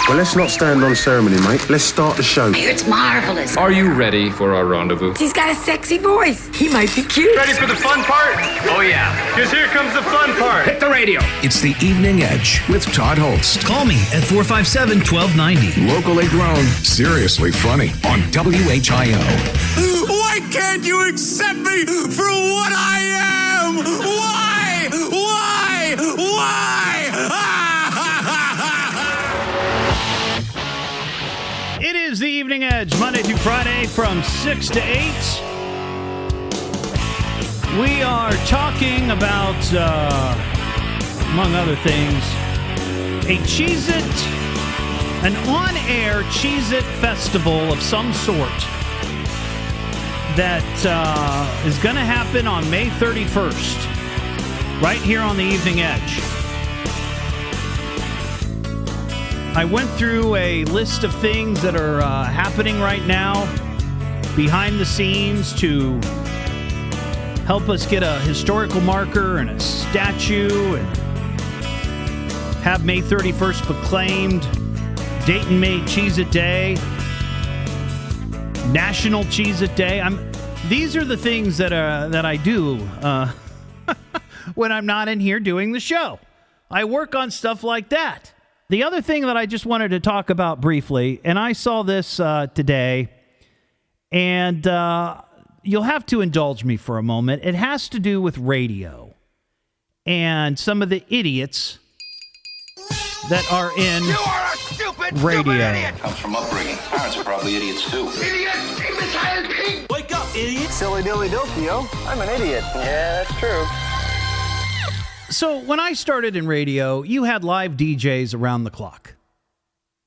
Well, let's not stand on ceremony, mate. Let's start the show. It's marvelous. Are you ready for our rendezvous? He's got a sexy voice. He might be cute. Ready for the fun part? Oh, yeah. Because here comes the fun part. Hit the radio. It's the Evening Edge with Todd Hollst. Call me at 457-1290. Locally grown, seriously funny on WHIO. Why can't you accept me for what I am? Why? Why? Why? It is the Evening Edge, Monday through Friday from 6 to 8. We are talking about, among other things, a Cheez-It, an on-air Cheez-It festival of some sort that is going to happen on May 31st, right here on the Evening Edge. I went through a list of things that are happening right now behind the scenes to help us get a historical marker and a statue and have May 31st proclaimed Dayton made Cheez-It Day, National Cheez-It Day. These are the things that I do when I'm not in here doing the show. I work on stuff like that. The other thing that I just wanted to talk about briefly, and I saw this today, and you'll have to indulge me for a moment. It has to do with radio and some of the idiots that are in radio. Idiot. Comes from upbringing. Parents are probably idiots too. Idiot! Imbecile pig! Wake up, idiot. Silly dilly dilky, yo. I'm an idiot. Yeah, that's true. So when I started in radio, you had live DJs around the clock,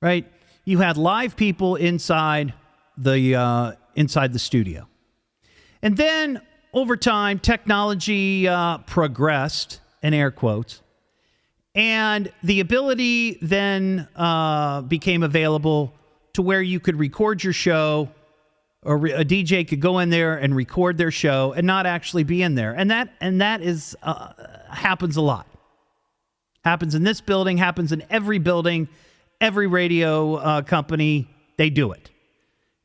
right? You had live people inside the studio. And then over time, technology progressed, in air quotes, and the ability then became available to where you could record your show, or a DJ could go in there and record their show and not actually be in there. And that is happens a lot. Happens in this building, happens in every building, every radio company, they do it.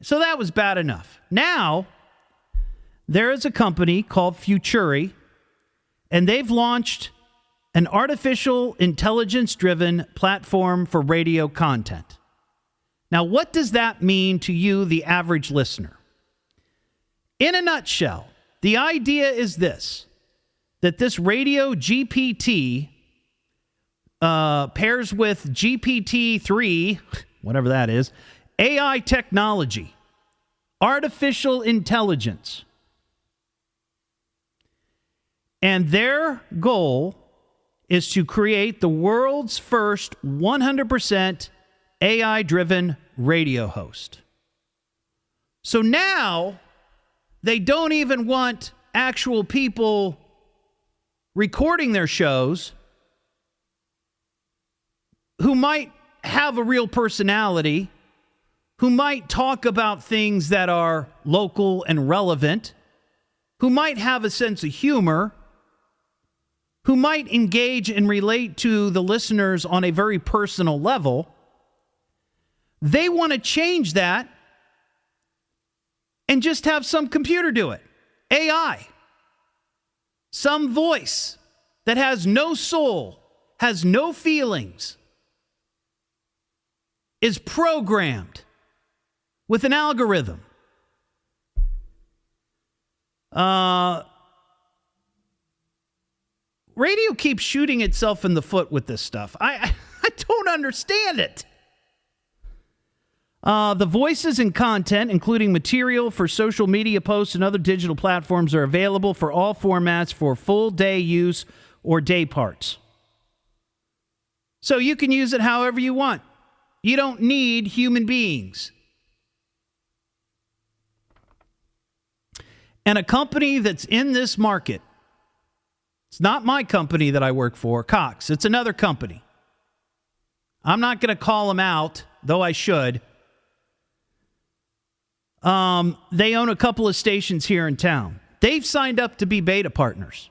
So that was bad enough. Now, there is a company called Futuri, and they've launched an artificial intelligence-driven platform for radio content. Now, what does that mean to you, the average listener? In a nutshell, the idea is this, that this radio GPT pairs with GPT-3, whatever that is, AI technology, artificial intelligence. And their goal is to create the world's first 100% AI-driven radio host. So now they don't even want actual people recording their shows who might have a real personality, who might talk about things that are local and relevant, who might have a sense of humor, who might engage and relate to the listeners on a very personal level. They want to change that and just have some computer do it. AI. Some voice that has no soul, has no feelings, is programmed with an algorithm. Radio keeps shooting itself in the foot with this stuff. I don't understand it. The voices and content, including material for social media posts and other digital platforms, are available for all formats for full day use or day parts. So you can use it however you want. You don't need human beings. And a company that's in this market, it's not my company that I work for, Cox. It's another company. I'm not going to call them out, though I should. They own a couple of stations here in town. They've signed up to be beta partners.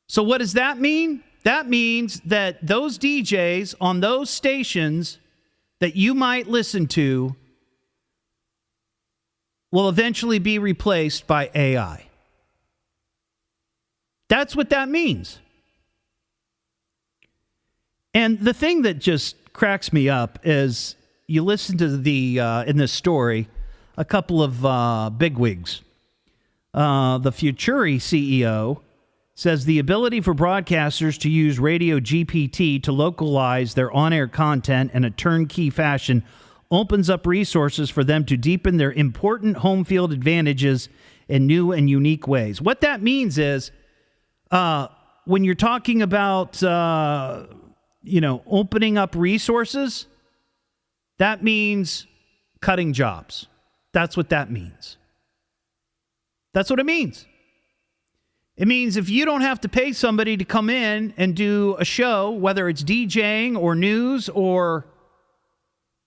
So what does that mean? That means that those DJs on those stations that you might listen to will eventually be replaced by AI. That's what that means. And the thing that just cracks me up is you listen to in this story, a couple of bigwigs. The Futuri CEO says the ability for broadcasters to use Radio GPT to localize their on-air content in a turnkey fashion opens up resources for them to deepen their important home field advantages in new and unique ways. What that means is when you're talking about, opening up resources, that means cutting jobs. That's what that means. That's what it means. It means if you don't have to pay somebody to come in and do a show, whether it's DJing or news, or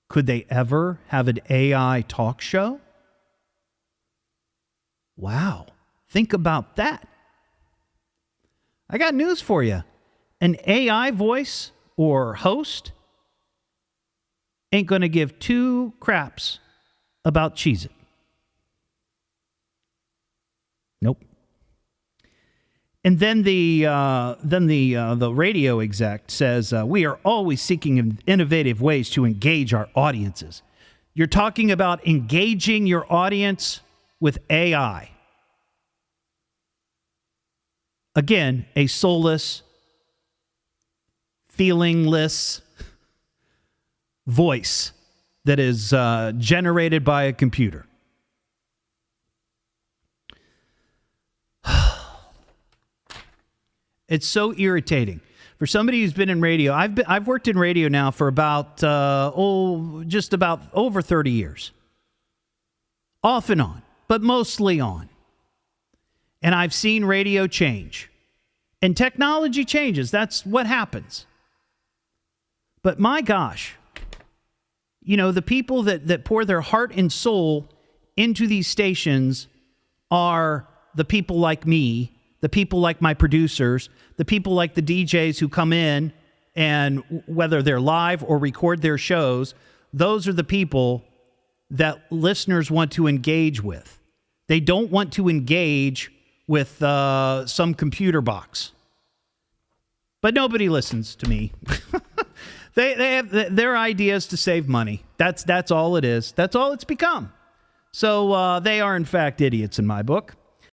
could they ever have an AI talk show? Wow. Think about that. I got news for you. An AI voice or host ain't going to give two craps about Cheez-It. Nope. And then the radio exec says, we are always seeking innovative ways to engage our audiences. You're talking about engaging your audience with AI. Again, a soulless, feelingless voice that is generated by a computer. It's so irritating. For somebody who's been in radio, I've worked in radio now for about, just about over 30 years. Off and on, but mostly on. And I've seen radio change. And technology changes. That's what happens. But my gosh, the people that pour their heart and soul into these stations are the people like me, the people like my producers, the people like the DJs who come in and whether they're live or record their shows, those are the people that listeners want to engage with. They don't want to engage with some computer box. But nobody listens to me. They have their ideas to save money. That's all it is. That's all it's become. So they are, in fact, idiots in my book.